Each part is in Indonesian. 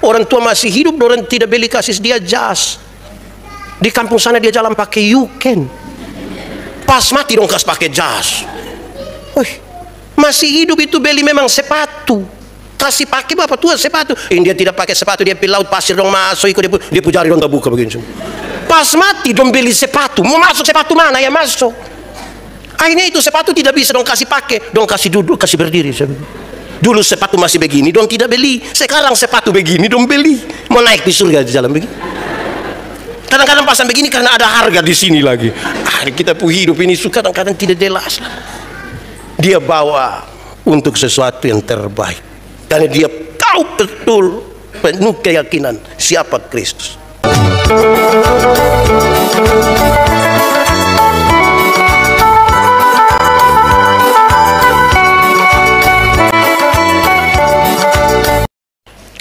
orang tua masih hidup, orang tidak beli kasih dia jas. Di kampung sana dia jalan pakai yuken. Pas mati dong kasih pakai jas. Masih hidup itu beli memang sepatu. Kasih pakai bapak tua sepatu. Dia tidak pakai sepatu, dia pergi laut pasir dong masuk ikut dia pujari dong gak buka begini. Pas mati dong beli sepatu. Mau masuk sepatu mana ya masuk. Akhirnya itu sepatu tidak bisa dong kasih pakai, dong kasih duduk, kasih berdiri. Dulu sepatu masih begini, dong tidak beli. Sekarang sepatu begini, dong beli. Mau naik di surga di jalan begini. Kadang-kadang pasang begini karena ada harga di sini lagi. Kita pun hidup ini kadang-kadang tidak jelas. Dia bawa untuk sesuatu yang terbaik. Karena dia tahu betul, penuh keyakinan siapa Kristus.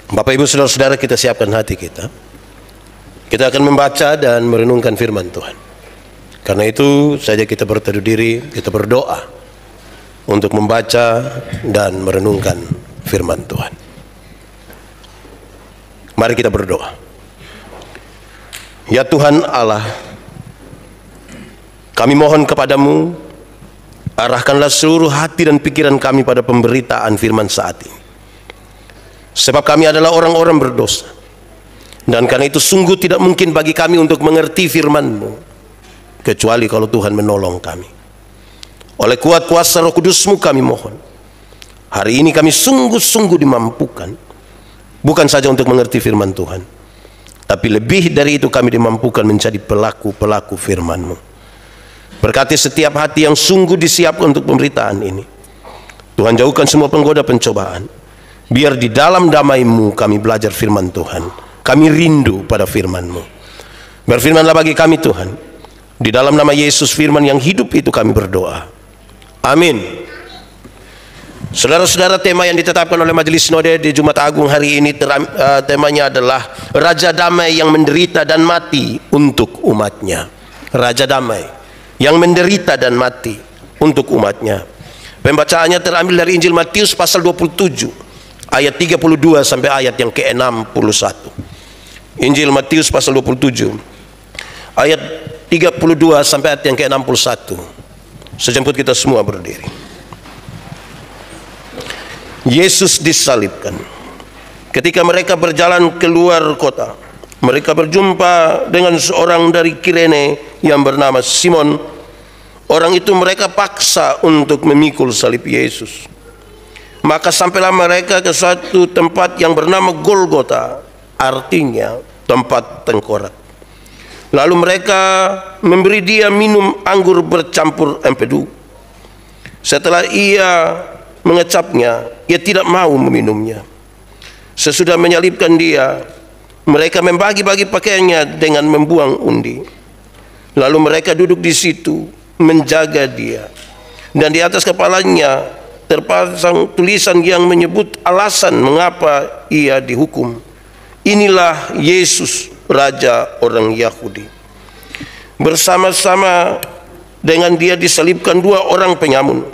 Bapak Ibu Saudara-saudara, kita siapkan hati kita. Kita akan membaca dan merenungkan firman Tuhan. Karena itu saja kita berteduh diri, kita berdoa untuk membaca dan merenungkan firman Tuhan. Mari kita berdoa. Ya Tuhan Allah, kami mohon kepadamu, arahkanlah seluruh hati dan pikiran kami pada pemberitaan firman saat ini. Sebab kami adalah orang-orang berdosa. Dan karena itu sungguh tidak mungkin bagi kami untuk mengerti firman-Mu, kecuali kalau Tuhan menolong kami. Oleh kuat kuasa Roh Kudus-Mu kami mohon, hari ini kami sungguh-sungguh dimampukan, bukan saja untuk mengerti firman Tuhan, tapi lebih dari itu kami dimampukan menjadi pelaku-pelaku firman-Mu. Berkati setiap hati yang sungguh disiapkan untuk pemberitaan ini. Tuhan jauhkan semua penggoda pencobaan. Biar di dalam damai-Mu kami belajar firman Tuhan. Kami rindu pada firman-Mu. Berfirmanlah bagi kami Tuhan. Di dalam nama Yesus firman yang hidup itu kami berdoa. Amin. Saudara-saudara, tema yang ditetapkan oleh Majelis Sinode di Jumat Agung hari ini temanya adalah Raja Damai yang menderita dan mati untuk umatnya. Raja Damai yang menderita dan mati untuk umatnya. Pembacaannya terambil dari Injil Matius pasal 27 ayat 32 sampai ayat yang ke-61. Injil Matius pasal 27 ayat 32 sampai ayat yang ke-61. Sejemput kita semua berdiri. Yesus disalibkan. Ketika mereka berjalan keluar kota, mereka berjumpa dengan seorang dari Kirene yang bernama Simon. Orang itu mereka paksa untuk memikul salib Yesus. Maka sampailah mereka ke suatu tempat yang bernama Golgota, artinya tempat tengkorak. Lalu mereka memberi dia minum anggur bercampur empedu. Setelah ia mengecapnya, ia tidak mau meminumnya. Sesudah menyalibkan dia, mereka membagi-bagi pakaiannya dengan membuang undi. Lalu mereka duduk di situ menjaga dia, dan di atas kepalanya terpasang tulisan yang menyebut alasan mengapa ia dihukum. Inilah Yesus, Raja orang Yahudi. Bersama-sama dengan dia disalibkan dua orang penyamun,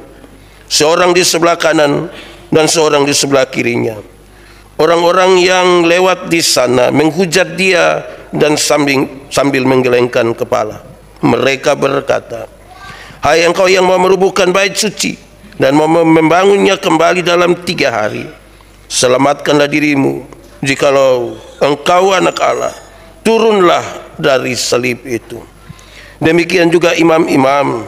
seorang di sebelah kanan dan seorang di sebelah kirinya. Orang-orang yang lewat di sana menghujat dia dan sambil menggelengkan kepala. Mereka berkata, "Hai engkau yang mau merubuhkan bait suci dan mau membangunnya kembali dalam 3 hari, selamatkanlah dirimu. Jikalau engkau anak Allah, turunlah dari salib itu." Demikian juga imam-imam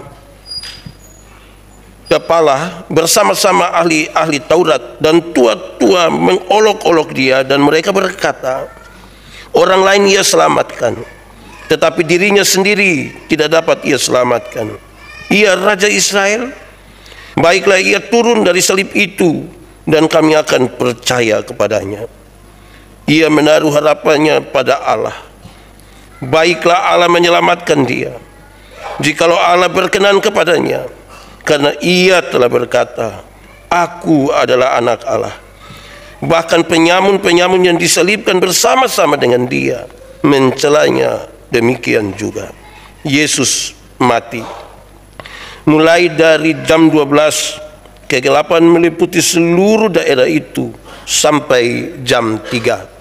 kepala bersama-sama ahli-ahli Taurat dan tua-tua mengolok-olok dia, dan mereka berkata, "Orang lain ia selamatkan, tetapi dirinya sendiri tidak dapat ia selamatkan. Ia Raja Israel. Baiklah ia turun dari salib itu, dan kami akan percaya kepadanya." Ia menaruh harapannya pada Allah. Baiklah Allah menyelamatkan dia, jikalau Allah berkenan kepadanya, karena ia telah berkata, "Aku adalah anak Allah." Bahkan penyamun-penyamun yang disalibkan bersama-sama dengan dia mencelanya demikian juga. Yesus mati. Mulai dari jam 12, kegelapan meliputi seluruh daerah itu sampai jam 3.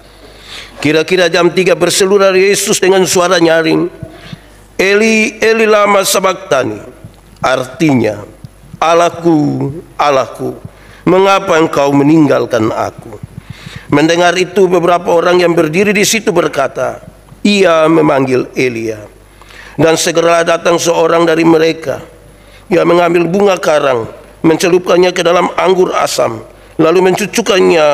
Kira-kira jam 3 berseluruh Yesus dengan suara nyaring, Eli, Eli lama sabachthani. Artinya, Allahku, Allahku, mengapa engkau meninggalkan aku? Mendengar itu beberapa orang yang berdiri di situ berkata, ia memanggil Elia. Dan segeralah datang seorang dari mereka. Ia mengambil bunga karang, mencelupkannya ke dalam anggur asam, lalu mencucukkannya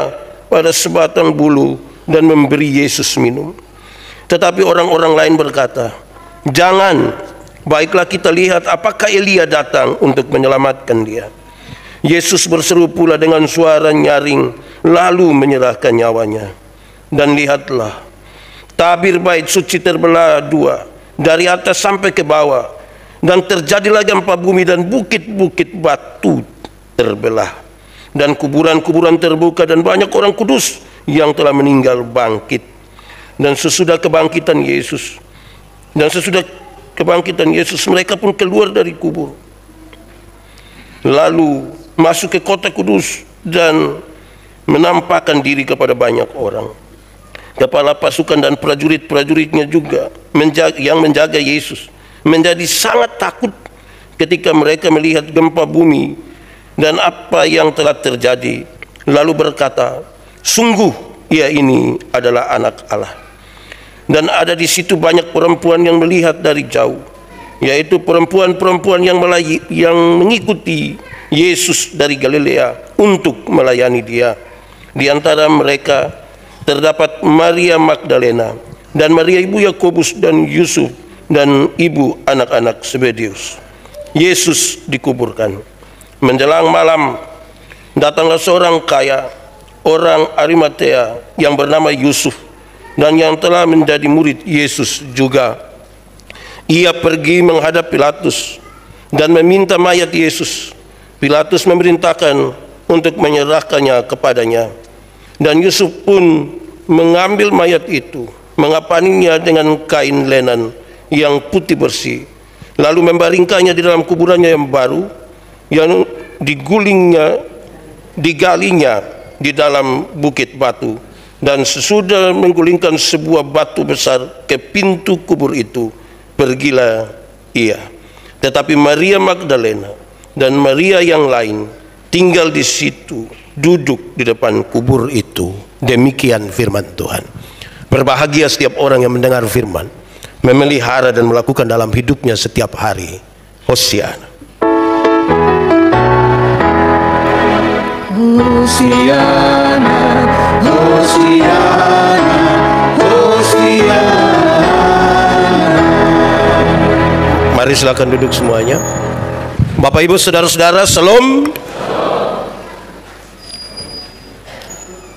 pada sebatang bulu dan memberi Yesus minum. Tetapi orang-orang lain berkata, jangan, baiklah kita lihat apakah Elia datang untuk menyelamatkan dia. Yesus berseru pula dengan suara nyaring, lalu menyerahkan nyawanya. Dan lihatlah, tabir bait suci terbelah dua, dari atas sampai ke bawah, dan terjadilah gempa bumi dan bukit-bukit batu terbelah, dan kuburan-kuburan terbuka, dan banyak orang kudus yang telah meninggal bangkit. Dan sesudah kebangkitan Yesus, mereka pun keluar dari kubur, lalu masuk ke kota kudus dan menampakkan diri kepada banyak orang. Kepala pasukan dan prajurit-prajuritnya juga yang menjaga Yesus menjadi sangat takut ketika mereka melihat gempa bumi dan apa yang telah terjadi, lalu berkata, sungguh ia ini adalah anak Allah. Dan ada di situ banyak perempuan yang melihat dari jauh, yaitu perempuan-perempuan yang mengikuti Yesus dari Galilea untuk melayani dia. Di antara mereka terdapat Maria Magdalena dan Maria ibu Yakobus dan Yusuf dan ibu anak-anak Zebedeus. Yesus dikuburkan. Menjelang malam, datanglah seorang kaya, orang Arimatea yang bernama Yusuf, dan yang telah menjadi murid Yesus juga. Ia pergi menghadap Pilatus dan meminta mayat Yesus. Pilatus memerintahkan untuk menyerahkannya kepadanya. Dan Yusuf pun mengambil mayat itu, mengapaninya dengan kain lenan yang putih bersih, lalu membaringkannya di dalam kuburannya yang baru, yang digalinya di dalam bukit batu. Dan sesudah menggulingkan sebuah batu besar ke pintu kubur itu, pergilah ia. Tetapi Maria Magdalena dan Maria yang lain tinggal di situ, duduk di depan kubur itu. Demikian firman Tuhan. Berbahagia setiap orang yang mendengar firman, memelihara dan melakukan dalam hidupnya setiap hari. Hosiana. Hosiana, Hosiana, Hosiana. Mari silakan duduk semuanya. Bapak Ibu saudara-saudara, Shalom.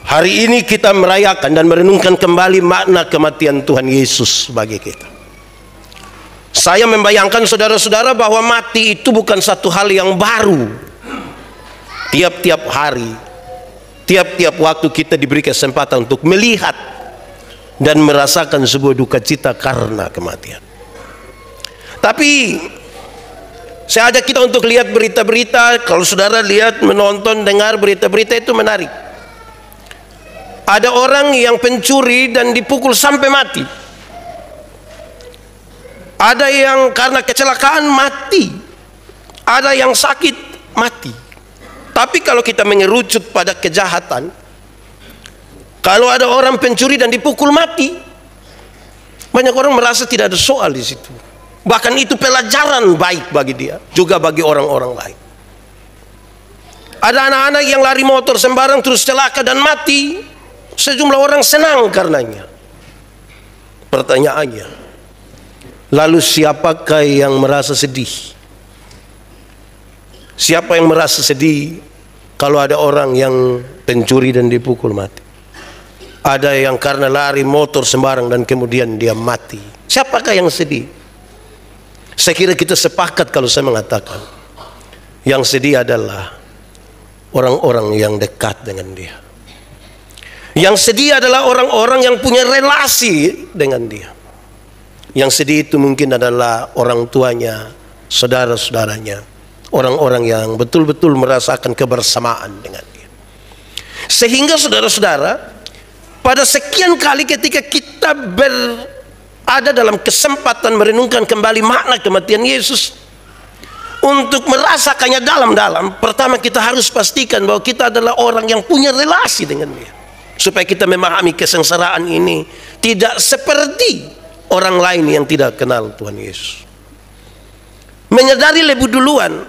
Hari ini kita merayakan dan merenungkan kembali makna kematian Tuhan Yesus bagi kita. Saya membayangkan saudara-saudara bahwa mati itu bukan satu hal yang baru. Tiap-tiap hari, tiap-tiap waktu kita diberi kesempatan untuk melihat dan merasakan sebuah duka cita karena kematian. Tapi saya ajak kita untuk lihat berita-berita. Kalau saudara lihat, menonton, dengar berita-berita itu menarik. Ada orang yang pencuri dan dipukul sampai mati. Ada yang karena kecelakaan mati. Ada yang sakit mati. Tapi kalau kita mengerucut pada kejahatan, kalau ada orang pencuri dan dipukul mati, banyak orang merasa tidak ada soal di situ. Bahkan itu pelajaran baik bagi dia, juga bagi orang-orang lain. Ada anak-anak yang lari motor sembarang terus celaka dan mati. Sejumlah orang senang karenanya. Pertanyaannya, lalu siapakah yang merasa sedih? Siapa yang merasa sedih kalau ada orang yang pencuri dan dipukul mati? Ada yang karena lari motor sembarang dan kemudian dia mati. Siapakah yang sedih? Saya kira kita sepakat kalau saya mengatakan yang sedih adalah orang-orang yang dekat dengan dia. Yang sedih adalah orang-orang yang punya relasi dengan dia. Yang sedih itu mungkin adalah orang tuanya, saudara-saudaranya, orang-orang yang betul-betul merasakan kebersamaan dengan dia. Sehingga saudara-saudara, pada sekian kali ketika kita berada dalam kesempatan merenungkan kembali makna kematian Yesus, untuk merasakannya dalam-dalam, pertama kita harus pastikan bahwa kita adalah orang yang punya relasi dengan Dia, supaya kita memahami kesengsaraan ini tidak seperti orang lain yang tidak kenal Tuhan Yesus. Menyadari lebih duluan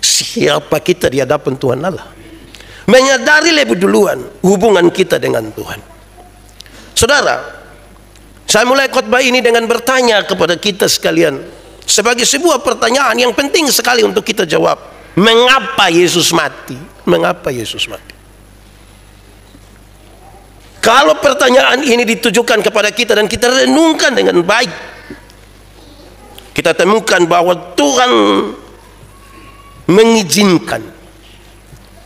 siapa kita di hadapan Tuhan Allah. Menyadari lebih duluan hubungan kita dengan Tuhan. Saudara, saya mulai khotbah ini dengan bertanya kepada kita sekalian, sebagai sebuah pertanyaan yang penting sekali untuk kita jawab. Mengapa Yesus mati? Mengapa Yesus mati? Kalau pertanyaan ini ditujukan kepada kita dan kita renungkan dengan baik, kita temukan bahwa Tuhan mengizinkan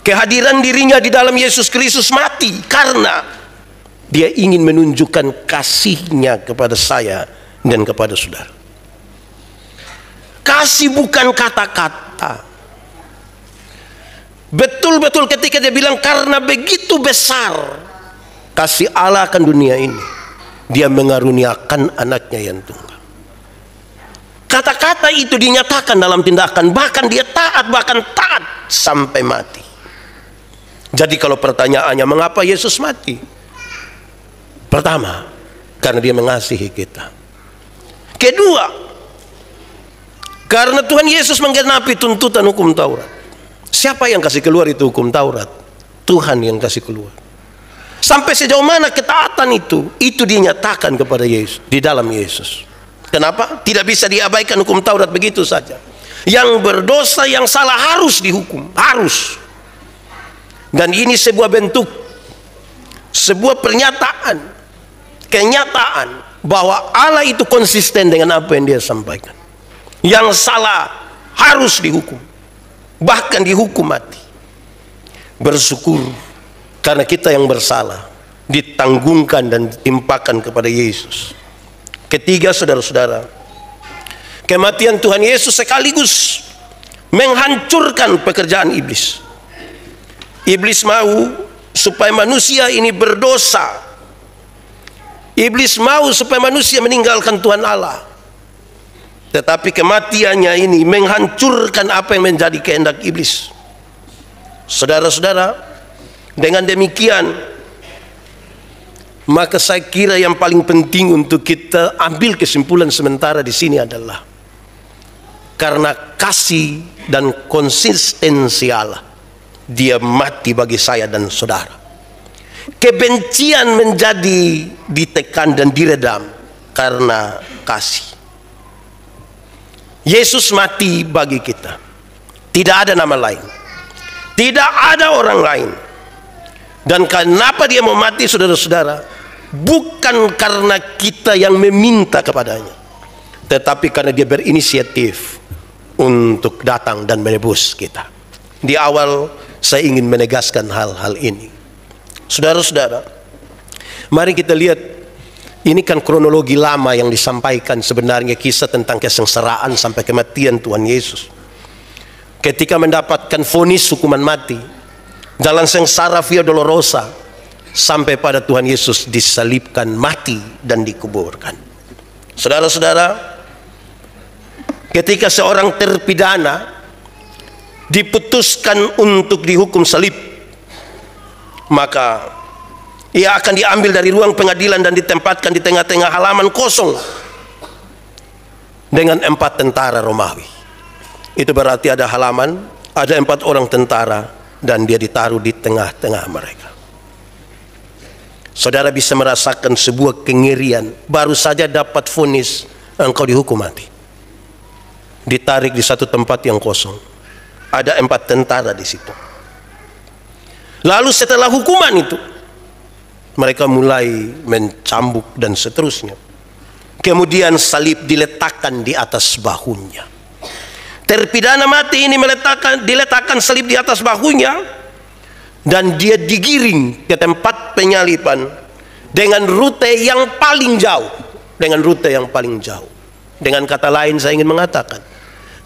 kehadiran dirinya di dalam Yesus Kristus mati karena Dia ingin menunjukkan kasih-Nya kepada saya dan kepada saudara. Kasih bukan kata-kata. Betul-betul ketika Dia bilang karena begitu besar kasih Allah akan dunia ini, Dia mengaruniakan anaknya yang tunggal. Kata-kata itu dinyatakan dalam tindakan, bahkan Dia taat, bahkan taat sampai mati. Jadi kalau pertanyaannya mengapa Yesus mati? Pertama, karena Dia mengasihi kita. Kedua, karena Tuhan Yesus menggenapi tuntutan hukum Taurat. Siapa yang kasih keluar itu hukum Taurat? Tuhan yang kasih keluar. Sampai sejauh mana ketaatan itu dinyatakan kepada Yesus, di dalam Yesus. Kenapa? Tidak bisa diabaikan hukum Taurat begitu saja. Yang berdosa, yang salah harus dihukum, harus. Dan ini sebuah bentuk, sebuah pernyataan, kenyataan bahwa Allah itu konsisten dengan apa yang Dia sampaikan. Yang salah harus dihukum, bahkan dihukum mati. Bersyukur karena kita yang bersalah ditanggungkan dan ditimpakan kepada Yesus. Ketiga, saudara-saudara, kematian Tuhan Yesus sekaligus menghancurkan pekerjaan iblis. Iblis mau supaya manusia ini berdosa. Iblis mau supaya manusia meninggalkan Tuhan Allah. Tetapi kematiannya ini menghancurkan apa yang menjadi kehendak iblis. Saudara-saudara, dengan demikian, maka saya kira yang paling penting untuk kita ambil kesimpulan sementara di sini adalah karena kasih dan konsistensi Allah, Dia mati bagi saya dan saudara. Kebencian menjadi ditekan dan diredam karena kasih. Yesus mati bagi kita. Tidak ada nama lain. Tidak ada orang lain. Dan kenapa Dia mau mati, saudara-saudara? Bukan karena kita yang meminta kepadanya, tetapi karena Dia berinisiatif untuk datang dan menebus kita. Di awal saya ingin menegaskan hal-hal ini. Saudara-saudara, mari kita lihat, ini kan kronologi lama yang disampaikan sebenarnya, kisah tentang kesengsaraan sampai kematian Tuhan Yesus. Ketika mendapatkan vonis hukuman mati, jalan sengsara via dolorosa, sampai pada Tuhan Yesus disalibkan, mati, dan dikuburkan. Saudara-saudara, ketika seorang terpidana diputuskan untuk dihukum salib, maka ia akan diambil dari ruang pengadilan dan ditempatkan di tengah-tengah halaman kosong dengan 4 tentara Romawi. Itu berarti ada halaman, ada 4 orang tentara, dan dia ditaruh di tengah-tengah mereka. Saudara bisa merasakan sebuah kengerian. Baru saja dapat vonis, engkau dihukum mati. Ditarik di satu tempat yang kosong. Ada 4 tentara di situ. Lalu setelah hukuman itu, mereka mulai mencambuk dan seterusnya. Kemudian salib diletakkan di atas bahunya. Terpidana mati ini diletakkan salib di atas bahunya, dan dia digiring ke tempat penyaliban dengan rute yang paling jauh. Dengan rute yang paling jauh. Dengan kata lain saya ingin mengatakan,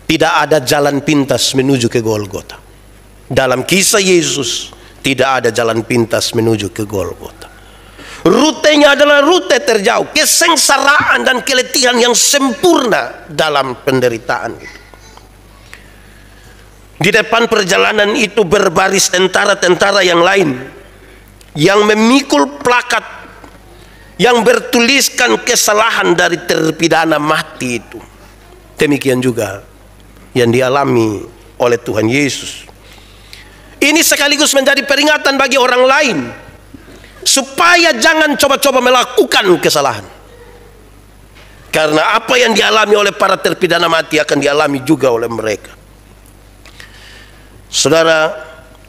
tidak ada jalan pintas menuju ke Golgota. Dalam kisah Yesus, tidak ada jalan pintas menuju ke Golgota. Rutenya adalah rute terjauh, kesengsaraan dan keletihan yang sempurna dalam penderitaan itu. Di depan perjalanan itu berbaris tentara-tentara yang lain yang memikul plakat yang bertuliskan kesalahan dari terpidana mati itu. Demikian juga yang dialami oleh Tuhan Yesus. Ini sekaligus menjadi peringatan bagi orang lain supaya jangan coba-coba melakukan kesalahan. Karena apa yang dialami oleh para terpidana mati akan dialami juga oleh mereka. Saudara,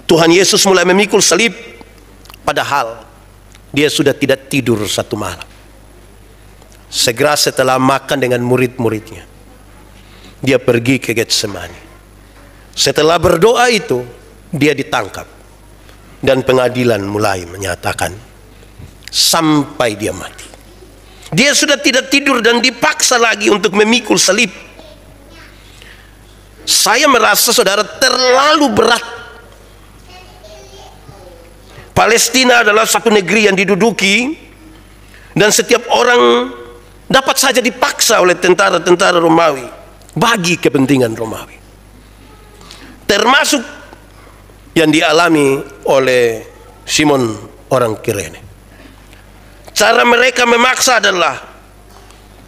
Tuhan Yesus mulai memikul salib, padahal dia sudah tidak tidur satu malam. Segera setelah makan dengan murid-muridnya, dia pergi ke Getsemani. Setelah berdoa itu, dia ditangkap. Dan pengadilan mulai menyatakan sampai dia mati. Dia sudah tidak tidur dan dipaksa lagi untuk memikul salib. Saya merasa saudara terlalu berat. Palestina adalah satu negeri yang diduduki dan setiap orang dapat saja dipaksa oleh tentara-tentara Romawi bagi kepentingan Romawi. Termasuk yang dialami oleh Simon orang Kirene. Cara mereka memaksa adalah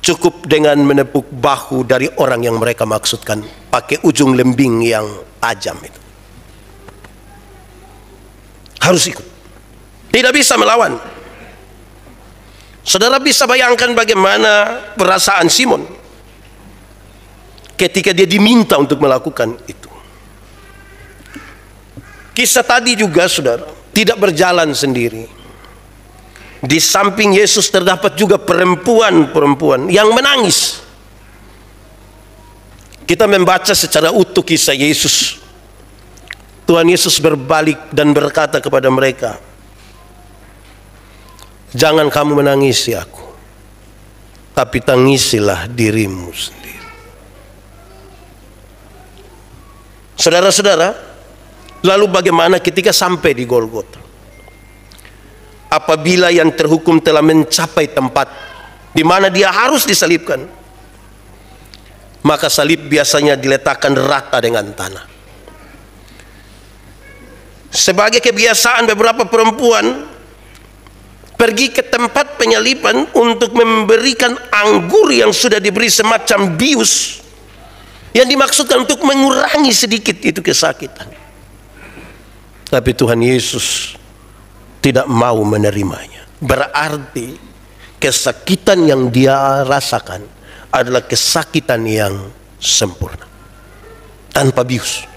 cukup dengan menepuk bahu dari orang yang mereka maksudkan pakai ujung lembing yang tajam itu. Harus ikut. Tidak bisa melawan. Saudara bisa bayangkan bagaimana perasaan Simon ketika dia diminta untuk melakukan itu. Kisah tadi juga saudara tidak berjalan sendiri. Di samping Yesus terdapat juga perempuan-perempuan yang menangis. Kita membaca secara utuh kisah Yesus. Tuhan Yesus berbalik dan berkata kepada mereka, "Jangan kamu menangisi aku, tapi tangisilah dirimu sendiri." Saudara-saudara, lalu bagaimana ketika sampai di Golgota? Apabila yang terhukum telah mencapai tempat di mana dia harus disalibkan, maka salib biasanya diletakkan rata dengan tanah. Sebagai kebiasaan beberapa perempuan pergi ke tempat penyaliban untuk memberikan anggur yang sudah diberi semacam bius yang dimaksudkan untuk mengurangi sedikit itu kesakitan. Tapi Tuhan Yesus tidak mau menerimanya. Berarti kesakitan yang dia rasakan adalah kesakitan yang sempurna, tanpa bius.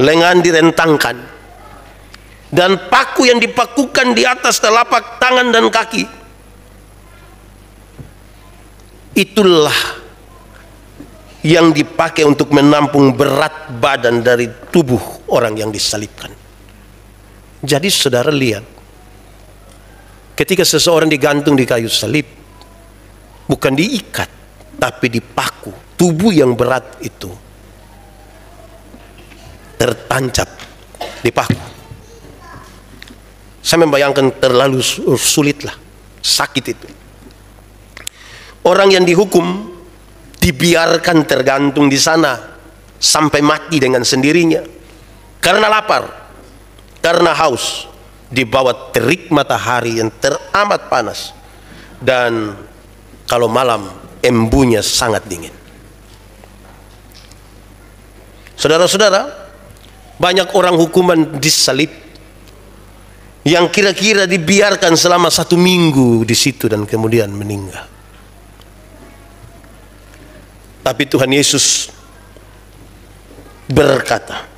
Lengan direntangkan dan paku yang dipakukan di atas telapak tangan dan kaki. Itulah yang dipakai untuk menampung berat badan dari tubuh orang yang disalibkan. Jadi saudara lihat, ketika seseorang digantung di kayu salib, bukan diikat, tapi dipaku. Tubuh yang berat itu tertancap di paku. Saya membayangkan terlalu sulitlah, sakit itu. Orang yang dihukum dibiarkan tergantung di sana sampai mati dengan sendirinya karena lapar, karena haus, di bawah terik matahari yang teramat panas, dan kalau malam embunya sangat dingin. Saudara-saudara, banyak orang hukuman disalib yang kira-kira dibiarkan selama 1 minggu di situ dan kemudian meninggal. Tapi Tuhan Yesus berkata,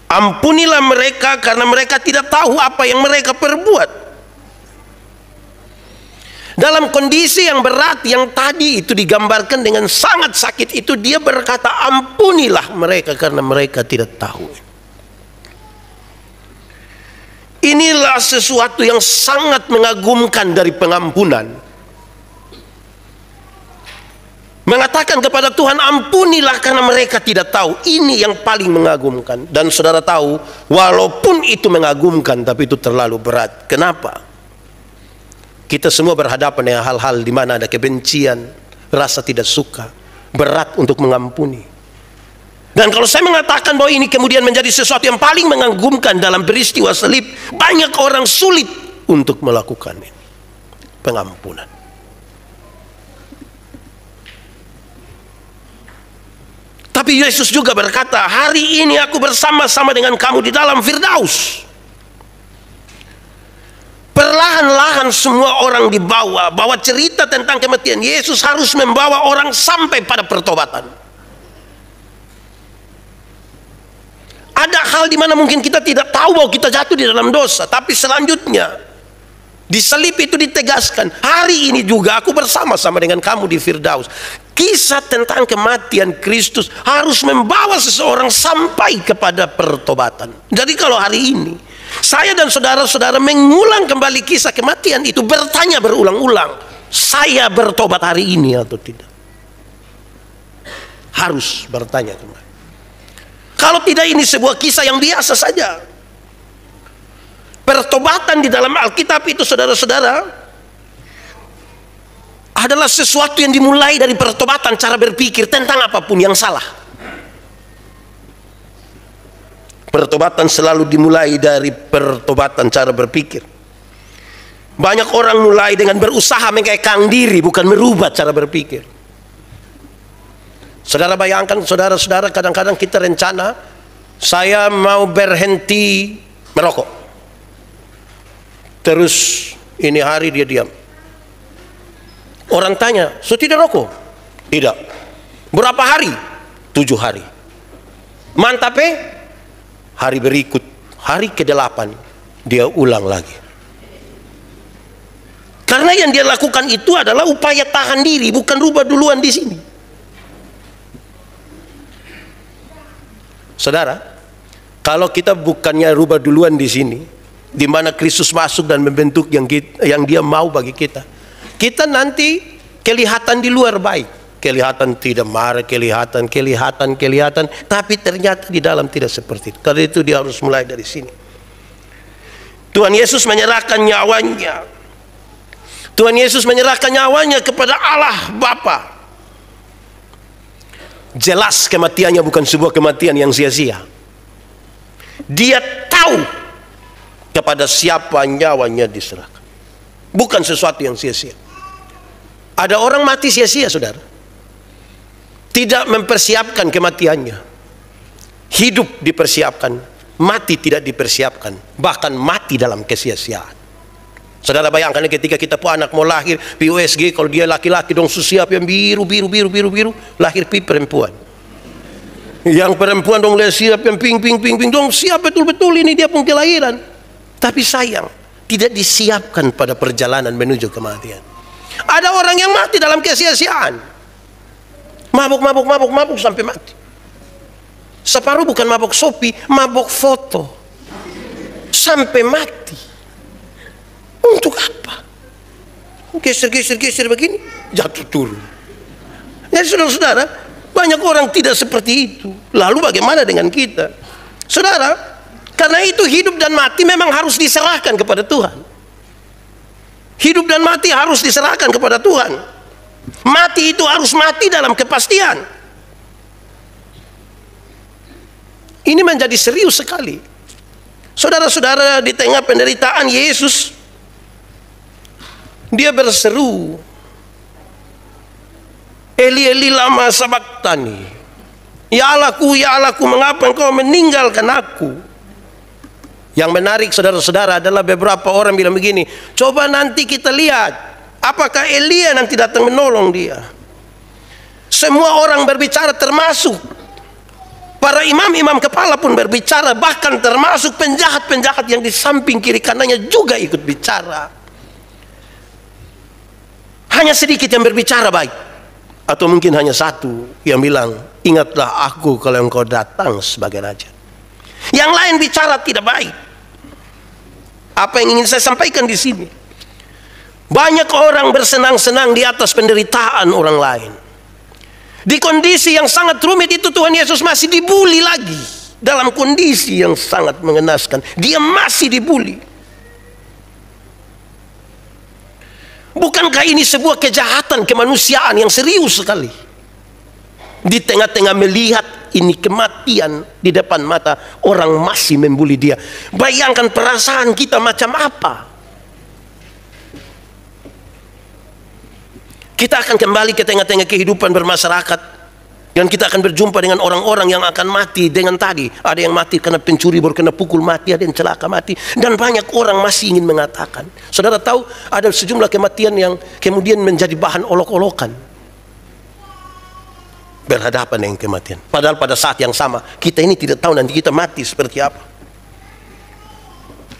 "Ampunilah mereka karena mereka tidak tahu apa yang mereka perbuat." Dalam kondisi yang berat yang tadi itu digambarkan dengan sangat sakit itu, dia berkata, "Ampunilah mereka karena mereka tidak tahu." Inilah sesuatu yang sangat mengagumkan dari pengampunan. mengatakan kepada Tuhan, ampunilah karena mereka tidak tahu. Ini yang paling mengagumkan. Dan saudara tahu, walaupun itu mengagumkan, tapi itu terlalu berat. Kenapa? Kita semua berhadapan dengan hal-hal di mana ada kebencian, rasa tidak suka, berat untuk mengampuni. Dan kalau saya mengatakan bahwa ini kemudian menjadi sesuatu yang paling mengagumkan dalam peristiwa salib, banyak orang sulit untuk melakukan ini, pengampunan. Tapi Yesus juga berkata, hari ini aku bersama-sama dengan kamu di dalam Firdaus. Perlahan-lahan semua orang dibawa, bahwa cerita tentang kematian Yesus harus membawa orang sampai pada pertobatan. Ada hal di mana mungkin kita tidak tahu bahwa kita jatuh di dalam dosa, tapi selanjutnya di salib itu ditegaskan, hari ini juga aku bersama-sama dengan kamu di Firdaus. Kisah tentang kematian Kristus harus membawa seseorang sampai kepada pertobatan. Jadi kalau hari ini saya dan saudara-saudara mengulang kembali kisah kematian itu, bertanya berulang-ulang, saya bertobat hari ini atau tidak? Harus bertanya kembali. Kalau tidak, ini sebuah kisah yang biasa saja. Pertobatan di dalam Alkitab itu, saudara-saudara, adalah sesuatu yang dimulai dari pertobatan cara berpikir tentang apapun yang salah. Pertobatan selalu dimulai dari pertobatan cara berpikir. Banyak orang mulai dengan berusaha mengekang diri, bukan merubah cara berpikir. Saudara bayangkan, saudara-saudara, kadang-kadang kita rencana, saya mau berhenti merokok. Terus ini hari dia diam. Orang tanya, so tidak rokok? Tidak. Berapa hari? 7 hari. Mantap hari berikut, hari ke-8 dia ulang lagi. Karena yang dia lakukan itu adalah upaya tahan diri, bukan rubah duluan di sini. Saudara, kalau kita bukannya rubah duluan di sini, di mana Kristus masuk dan membentuk yang dia mau bagi kita, kita nanti kelihatan di luar baik, kelihatan tidak marah, kelihatan, tapi ternyata di dalam tidak seperti itu. Karena itu dia harus mulai dari sini. Tuhan Yesus menyerahkan nyawanya. Tuhan Yesus menyerahkan nyawanya kepada Allah Bapa. Jelas kematiannya bukan sebuah kematian yang sia-sia. Dia tahu kepada siapa nyawanya diserahkan. Bukan sesuatu yang sia-sia. Ada orang mati sia-sia, saudara. Tidak mempersiapkan kematiannya. Hidup dipersiapkan, mati tidak dipersiapkan. Bahkan mati dalam kesia-siaan. Saudara bayangkan ketika kita pun anak mau lahir, PUSG, kalau dia laki-laki dong siap yang biru, lahir perempuan. Yang perempuan dong siap yang pink, dong siap betul-betul ini dia pun kelahiran. Tapi sayang, tidak disiapkan pada perjalanan menuju kematian. Ada orang yang mati dalam kesia-siaan. Mabuk sampai mati. Separuh bukan mabuk sopi, mabuk foto. Sampai mati. Untuk apa? Geser begini, jatuh turun. Jadi saudara-saudara, banyak orang tidak seperti itu. Lalu bagaimana dengan kita? Saudara, karena itu hidup dan mati memang harus diserahkan kepada Tuhan. Hidup dan mati harus diserahkan kepada Tuhan. Mati itu harus mati dalam kepastian. Ini menjadi serius sekali. Saudara-saudara, di tengah penderitaan Yesus, dia berseru, Eli Eli lama sabaktani, ya Allahku, mengapa engkau meninggalkan aku? Yang menarik saudara-saudara adalah beberapa orang bilang begini, coba nanti kita lihat apakah Elia nanti datang menolong dia. Semua orang berbicara, termasuk para imam-imam kepala pun berbicara, bahkan termasuk penjahat-penjahat yang di samping kiri kanannya juga ikut bicara. Hanya sedikit yang berbicara baik, atau mungkin hanya satu yang bilang, ingatlah aku kalau engkau datang sebagai raja. Yang lain bicara tidak baik. Apa yang ingin saya sampaikan di sini? Banyak orang bersenang-senang di atas penderitaan orang lain. Di kondisi yang sangat rumit itu Tuhan Yesus masih dibuli lagi. Dalam kondisi yang sangat mengenaskan, dia masih dibuli. Bukankah ini sebuah kejahatan kemanusiaan yang serius sekali? Di tengah-tengah melihat ini kematian di depan mata, orang masih membuli dia. Bayangkan perasaan kita macam apa. Kita akan kembali ke tengah-tengah kehidupan bermasyarakat, dan kita akan berjumpa dengan orang-orang yang akan mati dengan tadi. Ada yang mati karena pencuri, baru kena pukul mati, ada yang celaka mati, dan banyak orang masih ingin mengatakan. Saudara tahu ada sejumlah kematian yang kemudian menjadi bahan olok-olokan, berhadapan dengan kematian. Padahal pada saat yang sama kita ini tidak tahu nanti kita mati seperti apa.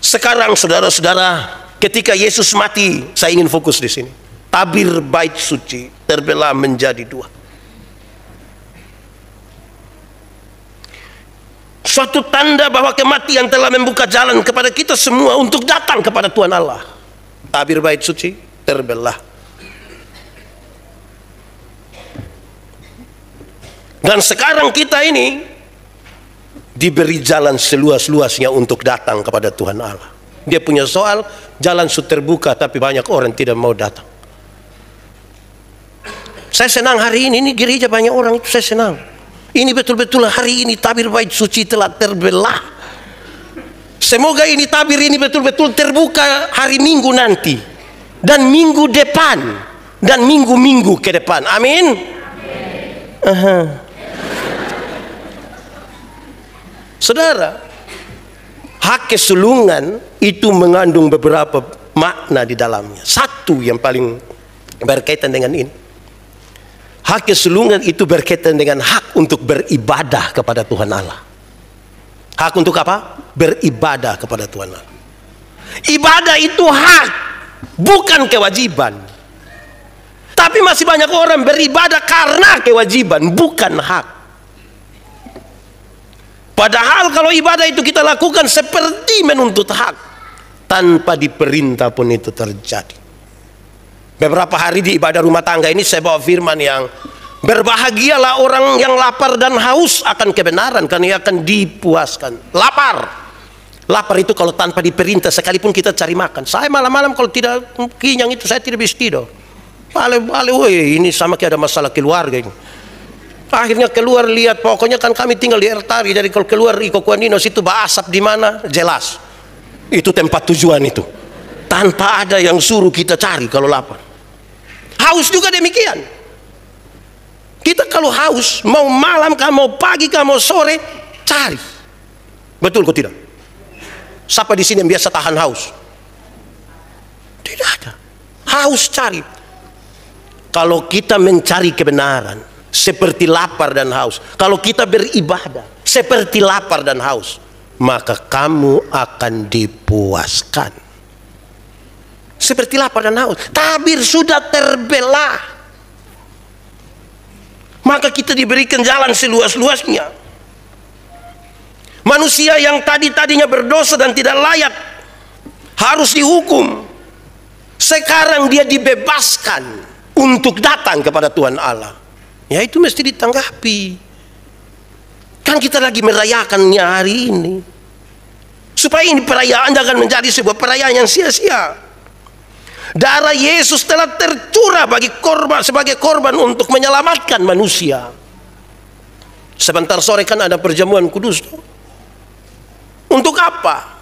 Sekarang saudara-saudara, ketika Yesus mati, saya ingin fokus di sini. Tabir bait suci terbelah menjadi dua. Suatu tanda bahwa kematian telah membuka jalan kepada kita semua untuk datang kepada Tuhan Allah. Tabir bait suci terbelah. Dan sekarang kita ini diberi jalan seluas-luasnya untuk datang kepada Tuhan Allah. Dia punya soal, jalan sudah terbuka tapi banyak orang tidak mau datang. Saya senang hari ini gereja banyak orang itu, saya senang. Ini betul-betul hari ini tabir bait suci telah terbelah. Semoga ini tabir ini betul-betul terbuka hari Minggu nanti, dan minggu depan, dan minggu-minggu ke depan. Amin. Saudara, hak kesulungan itu mengandung beberapa makna di dalamnya. Satu yang paling berkaitan dengan ini. Hak kesulungan itu berkaitan dengan hak untuk beribadah kepada Tuhan Allah. Hak untuk apa? Beribadah kepada Tuhan Allah. Ibadah itu hak, bukan kewajiban. Tapi masih banyak orang beribadah karena kewajiban, bukan hak. Padahal kalau ibadah itu kita lakukan seperti menuntut hak, tanpa diperintah pun itu terjadi. Beberapa hari di ibadah rumah tangga ini saya bawa firman yang berbahagialah orang yang lapar dan haus akan kebenaran, karena ia akan dipuaskan. Lapar itu kalau tanpa diperintah, sekalipun kita cari makan. Saya malam-malam kalau tidak kenyang itu saya tidak bisa tidur. Ini sama kayak ada masalah keluarga ini. Akhirnya keluar lihat, pokoknya kan kami tinggal di Ertari, jadi kalau keluar Iko Kuaninos itu asap di mana jelas itu tempat tujuan itu, tanpa ada yang suruh kita cari kalau lapar. Haus juga demikian. Kita kalau haus, mau malam kah, mau pagi kah, mau sore, cari. Betul kok tidak? Siapa di sini yang biasa tahan haus? Tidak ada. Haus cari. Kalau kita mencari kebenaran seperti lapar dan haus, kalau kita beribadah seperti lapar dan haus, maka kamu akan dipuaskan. Seperti lapar dan haus. Tabir sudah terbelah, maka kita diberikan jalan seluas-luasnya. Manusia yang tadinya berdosa dan tidak layak harus dihukum, sekarang dia dibebaskan untuk datang kepada Tuhan Allah. Ya itu mesti ditanggapi. Kan kita lagi merayakannya hari ini, supaya ini perayaan jangan menjadi sebuah perayaan yang sia-sia. Darah Yesus telah tercurah sebagai korban untuk menyelamatkan manusia. Sebentar sore kan ada perjamuan kudus. Untuk apa?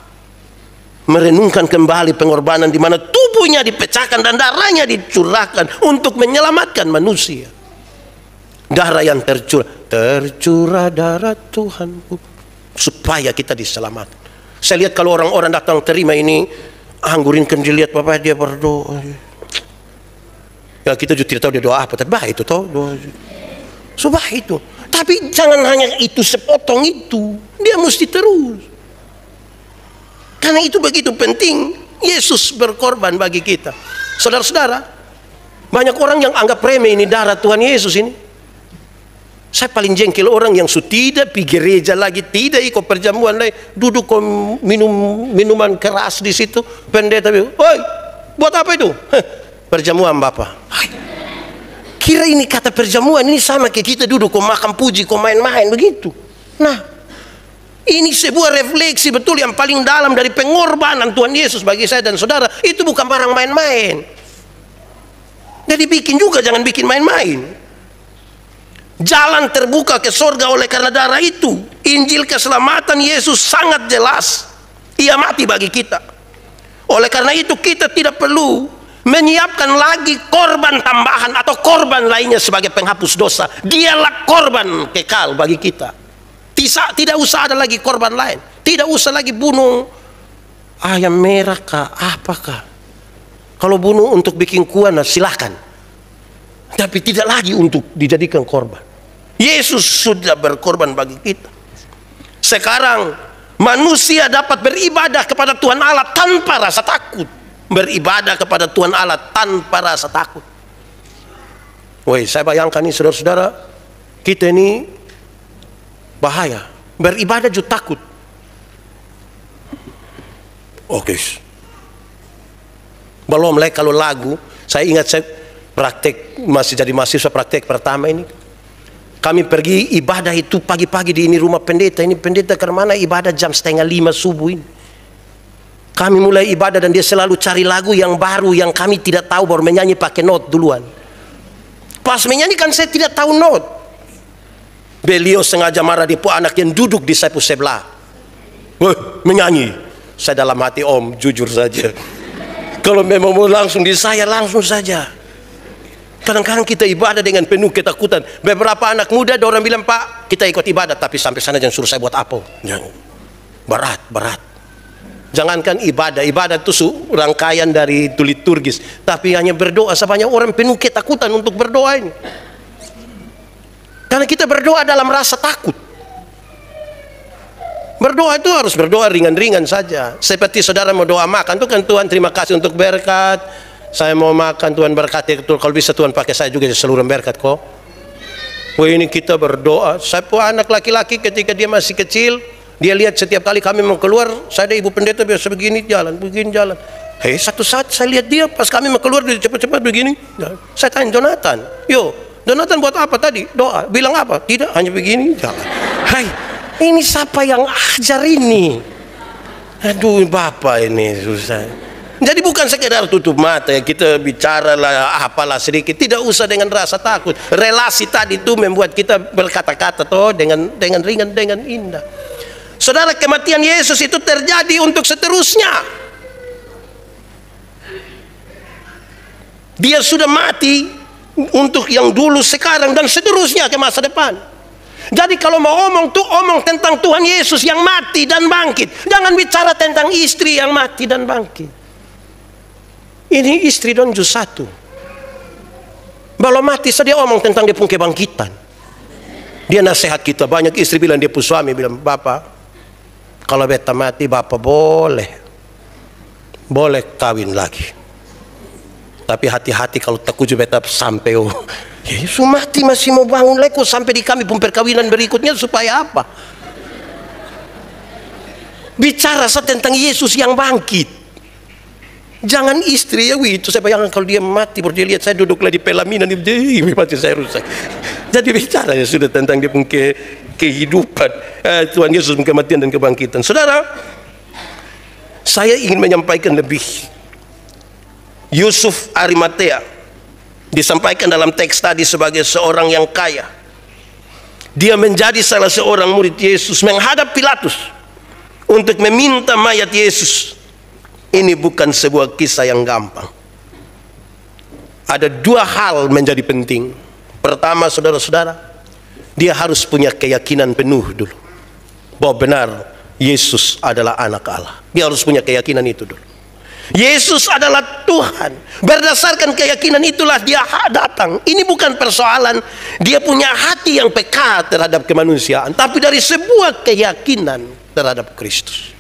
Merenungkan kembali pengorbanan di mana tubuhnya dipecahkan dan darahnya dicurahkan untuk menyelamatkan manusia. Darah yang tercurah darah Tuhan supaya kita diselamatkan. Saya lihat kalau orang-orang datang terima ini, anggurinkan dilihat Bapak dia berdoa. Ya kita juga tidak tahu dia doa apa, tapi baik itu toh doa. Subah itu. Tapi jangan hanya itu sepotong itu, dia mesti terus. Karena itu begitu penting Yesus berkorban bagi kita. Saudara-saudara, banyak orang yang anggap remeh ini darah Tuhan Yesus ini. Saya paling jengkel orang yang tidak pergi gereja lagi, tidak ikut perjamuan lagi, duduk minum minuman keras di situ. Pendeta bilang, "Oi, buat apa itu?" "Perjamuan Bapak." kira ini kata perjamuan ini sama kayak kita duduk kau makan puji, kau main-main begitu. Nah, ini sebuah refleksi betul yang paling dalam dari pengorbanan Tuhan Yesus bagi saya dan saudara. Itu bukan barang main-main. Jadi bikin juga, jangan bikin main-main. Jalan terbuka ke surga oleh karena darah itu. Injil keselamatan Yesus sangat jelas. Ia mati bagi kita. Oleh karena itu kita tidak perlu menyiapkan lagi korban tambahan atau korban lainnya sebagai penghapus dosa. Dialah korban kekal bagi kita. Tidak usah ada lagi korban lain. Tidak usah lagi bunuh ayam merah kah, apakah. Kalau bunuh untuk bikin kuah, nah silahkan. Tapi tidak lagi untuk dijadikan korban. Yesus sudah berkorban bagi kita. Sekarang manusia dapat beribadah kepada Tuhan Allah tanpa rasa takut. Beribadah kepada Tuhan Allah tanpa rasa takut. Woi, saya bayangkan nih saudara-saudara, kita ini bahaya. Beribadah juga takut. Oke. Belum lagi kalau lagu, saya ingat saya praktek, masih jadi mahasiswa praktek pertama ini. Kami pergi ibadah itu pagi-pagi di ini rumah pendeta. Ini pendeta ke mana ibadah jam 4:30 subuh ini. Kami mulai ibadah dan dia selalu cari lagu yang baru yang kami tidak tahu, baru menyanyi pakai not duluan. Pas menyanyi kan saya tidak tahu not. Beliau sengaja marah di anak yang duduk di sapu sebelah. Wah, menyanyi. Saya dalam hati, om, jujur saja. Kalau memang mau langsung di saya, langsung saja. Kadang-kadang kita ibadah dengan penuh ketakutan. Beberapa anak muda, ada orang bilang, Pak, kita ikut ibadah, tapi sampai sana jangan suruh saya buat apa. Berat. Jangankan ibadah itu rangkaian dari liturgis. Tapi hanya berdoa, sebanyak orang penuh ketakutan untuk berdoa ini. Karena kita berdoa dalam rasa takut. Berdoa itu harus berdoa ringan-ringan saja. Seperti saudara mau doa makan, itu kan Tuhan terima kasih untuk berkat. Saya mau makan, Tuhan berkati. Kalau bisa Tuhan pakai saya juga seluruh berkat kok. Wah, ini kita berdoa. Saya punya anak laki-laki ketika dia masih kecil, dia lihat setiap kali kami mau keluar, saya ada ibu pendeta biasa begini jalan. Hei, satu saat saya lihat dia pas kami mau keluar dia cepat-cepat begini. Saya tanya Jonathan, Jonathan buat apa tadi? Doa. Bilang apa? Tidak, hanya begini jalan. Hai, ini siapa yang ajar ini? Aduh, Bapak ini susah. Jadi bukan sekedar tutup mata ya, kita bicara lah apalah sedikit, tidak usah dengan rasa takut. Relasi tadi itu membuat kita berkata-kata toh dengan ringan, dengan indah. Saudara, kematian Yesus itu terjadi untuk seterusnya. Dia sudah mati untuk yang dulu, sekarang dan seterusnya ke masa depan. Jadi kalau mau omong tentang Tuhan Yesus yang mati dan bangkit. Jangan bicara tentang istri yang mati dan bangkit. Ini istri dan jus satu. Belum mati saja dia omong tentang dia punya kebangkitan. Dia nasihat kita. Banyak istri bilang, dia pun suami bilang, Bapak, kalau beta mati, Bapak boleh kawin lagi. Tapi hati-hati kalau takut beta sampai Yesus mati masih mau bangun lagi sampai di kami pun perkawinan berikutnya supaya apa? Bicara tentang Yesus yang bangkit. Jangan istri ya, itu saya bayangkan kalau dia mati, baru dia lihat saya duduklah di pelaminan, mati saya rusak. Jadi bicara ya sudah tentang dia punya kehidupan, Tuhan Yesus kematian dan kebangkitan. Saudara, saya ingin menyampaikan lebih. Yusuf Arimatea disampaikan dalam teks tadi sebagai seorang yang kaya. Dia menjadi salah seorang murid Yesus, menghadap Pilatus untuk meminta mayat Yesus. Ini bukan sebuah kisah yang gampang. Ada dua hal menjadi penting. Pertama, saudara-saudara, dia harus punya keyakinan penuh dulu bahwa benar Yesus adalah anak Allah. Dia harus punya keyakinan itu dulu. Yesus adalah Tuhan. Berdasarkan keyakinan itulah dia datang. Ini bukan persoalan dia punya hati yang peka terhadap kemanusiaan, tapi dari sebuah keyakinan terhadap Kristus.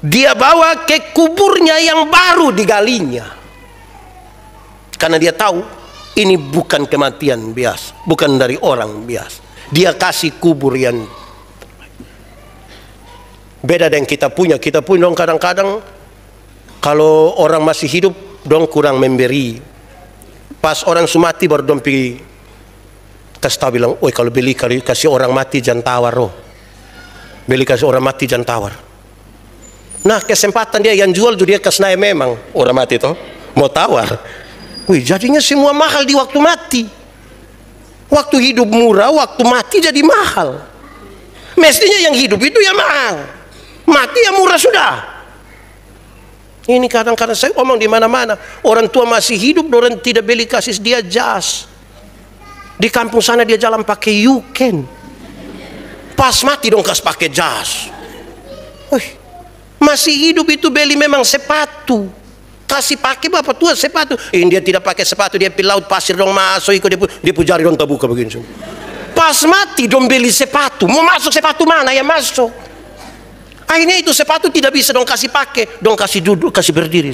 Dia bawa ke kuburnya yang baru digalinya. Karena dia tahu ini bukan kematian biasa, bukan dari orang biasa. Dia kasih kubur yang beda dengan kita punya. Kita pun dong kadang-kadang kalau orang masih hidup dong kurang memberi Pas orang sumati baru dong pergi kasih tahu bilang, oi kalau beli kasih orang mati jangan tawar, oh. Beli kasih orang mati jangan tawar. Nah kesempatan dia yang jual dia kasih naik memang orang mati toh mau tawar. Wih jadinya semua mahal di waktu mati. Waktu hidup murah, waktu mati jadi mahal. Mestinya yang hidup itu ya mahal, mati ya murah sudah. Ini kadang-kadang saya omong di mana-mana, orang tua masih hidup, orang tidak beli kasih dia jas. Di kampung sana dia jalan pakai yuken. Pas mati dong kasih pakai jas. Masih hidup itu beli memang sepatu. Kasih pakai bapak tua sepatu. Ini dia tidak pakai sepatu, dia pergi laut pasir dong masuk ikut dia pu jari dong terbuka begini. Pas mati dong beli sepatu. Mau masuk sepatu mana yang masuk? Akhirnya itu sepatu tidak bisa dong kasih pakai, dong kasih duduk, kasih berdiri.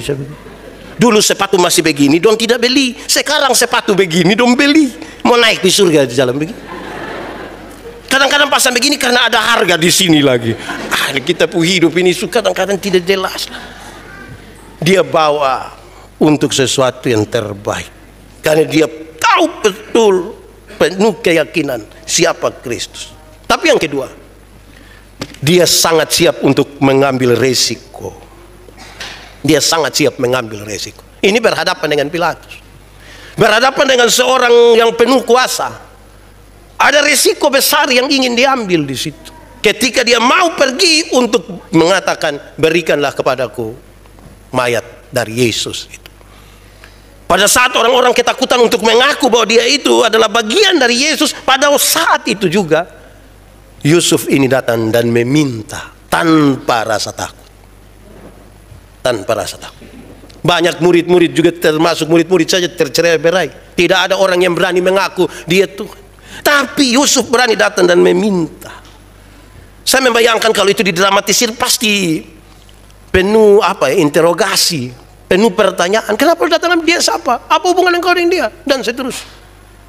Dulu sepatu masih begini, dong tidak beli. Sekarang sepatu begini, dong beli. Mau naik di surga di jalan begini. Kadang-kadang pasang begini karena ada harga di sini lagi. Kita pu hidup ini kadang-kadang tidak jelas. Dia bawa untuk sesuatu yang terbaik. Karena dia tahu betul, penuh keyakinan siapa Kristus. Tapi yang kedua, dia sangat siap untuk mengambil resiko. Dia sangat siap mengambil resiko. Ini berhadapan dengan Pilatus, berhadapan dengan seorang yang penuh kuasa. Ada resiko besar yang ingin diambil di situ. Ketika dia mau pergi untuk mengatakan, berikanlah kepadaku mayat dari Yesus itu. Pada saat orang-orang ketakutan untuk mengaku bahwa dia itu adalah bagian dari Yesus, pada saat itu juga Yusuf ini datang dan meminta tanpa rasa takut. Tanpa rasa takut. Banyak murid-murid juga, termasuk murid-murid saja tercerai-berai. Tidak ada orang yang berani mengaku dia Tuhan. Tapi Yusuf berani datang dan meminta. Saya membayangkan kalau itu didramatisir pasti penuh interogasi, penuh pertanyaan. Kenapa datang dia siapa? Apa hubungan engkau dengan dia? Dan seterusnya.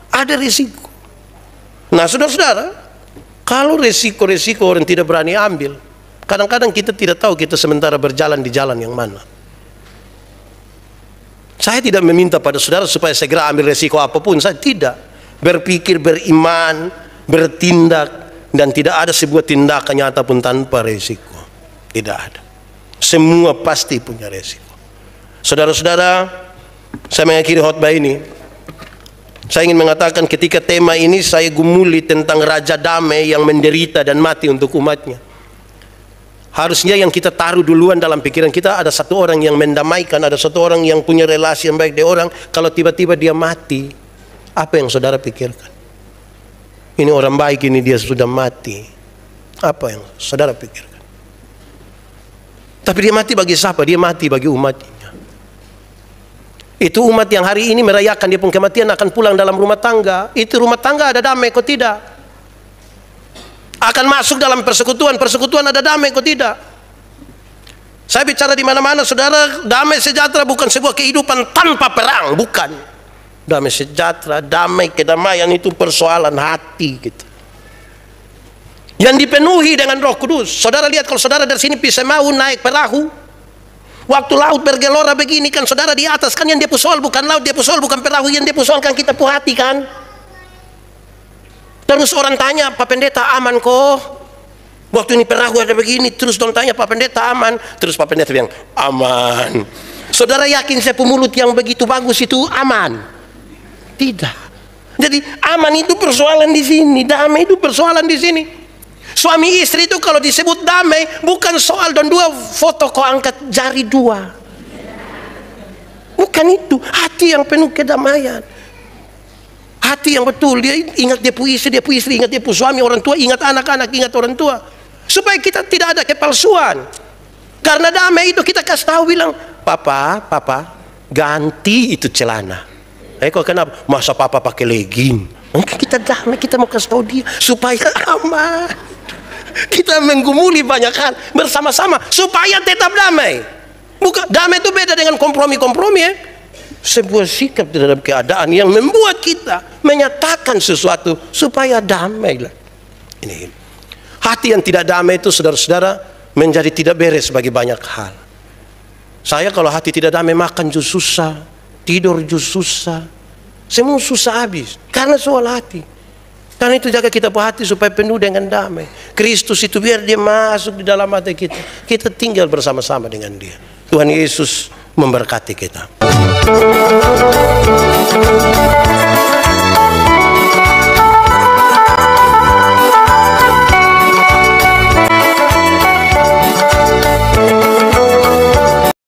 Ada risiko. Nah saudara-saudara, kalau resiko-resiko orang tidak berani ambil, kadang-kadang kita tidak tahu kita sementara berjalan di jalan yang mana. Saya tidak meminta pada saudara supaya segera ambil resiko apapun. Saya tidak. Berpikir, beriman, bertindak, dan tidak ada sebuah tindakan nyata pun tanpa resiko. Tidak ada. Semua pasti punya resiko. Saudara-saudara, saya mengakhiri khotbah ini. Saya ingin mengatakan ketika tema ini saya gumuli tentang Raja Damai yang menderita dan mati untuk umatnya. Harusnya yang kita taruh duluan dalam pikiran kita, ada satu orang yang mendamaikan, ada satu orang yang punya relasi yang baik dengan orang. Kalau tiba-tiba dia mati, apa yang saudara pikirkan? Ini orang baik, ini dia sudah mati. Apa yang saudara pikirkan? Tapi dia mati bagi siapa? Dia mati bagi umatnya. Itu umat yang hari ini merayakan dia pun kematian akan pulang dalam rumah tangga. Itu rumah tangga ada damai kok tidak? Akan masuk dalam persekutuan, persekutuan ada damai kok tidak? Saya bicara di mana-mana saudara, damai sejahtera bukan sebuah kehidupan tanpa perang, bukan. Damai sejahtera, damai kedamaian itu persoalan hati kita, yang dipenuhi dengan Roh Kudus. Saudara lihat kalau saudara dari sini bisa mau naik perahu, waktu laut bergelora begini kan saudara di atas kan, yang dia persoal bukan laut, dia persoal bukan perahu, yang dia persoalkan kita pu hati kan. Terus orang tanya, Pak Pendeta aman kok? Waktu ini perahu ada begini, terus dong tanya Pak Pendeta aman, terus Pak Pendeta bilang aman. Saudara yakin saya pemulut yang begitu bagus itu aman? Tidak. Jadi aman itu persoalan di sini, damai itu persoalan di sini. Suami istri itu kalau disebut damai bukan soal dan dua foto kau angkat jari dua. Bukan itu, hati yang penuh kedamaian. Hati yang betul, dia ingat dia pu istri, ingat dia pu suami, orang tua, ingat anak-anak, ingat orang tua. Supaya kita tidak ada kepalsuan. Karena damai itu kita kasih tahu bilang, Papa, ganti itu celana. Kok kenapa? Masa Papa pakai legging? Kita damai, kita mau kasih tahu dia supaya aman. Kita menggumuli banyak hal bersama-sama supaya tetap damai. Bukan damai itu beda dengan kompromi-kompromi ya. Sebuah sikap terhadap keadaan yang membuat kita menyatakan sesuatu supaya damai lah. Ini hati yang tidak damai itu saudara-saudara menjadi tidak beres bagi banyak hal. Saya kalau hati tidak damai makan jus susah, tidur jus susah, Semua susah habis karena soal hati. Karena itu jaga kita hati supaya penuh dengan damai. Kristus itu biar dia masuk di dalam hati kita. Kita tinggal bersama-sama dengan dia. Tuhan Yesus memberkati kita.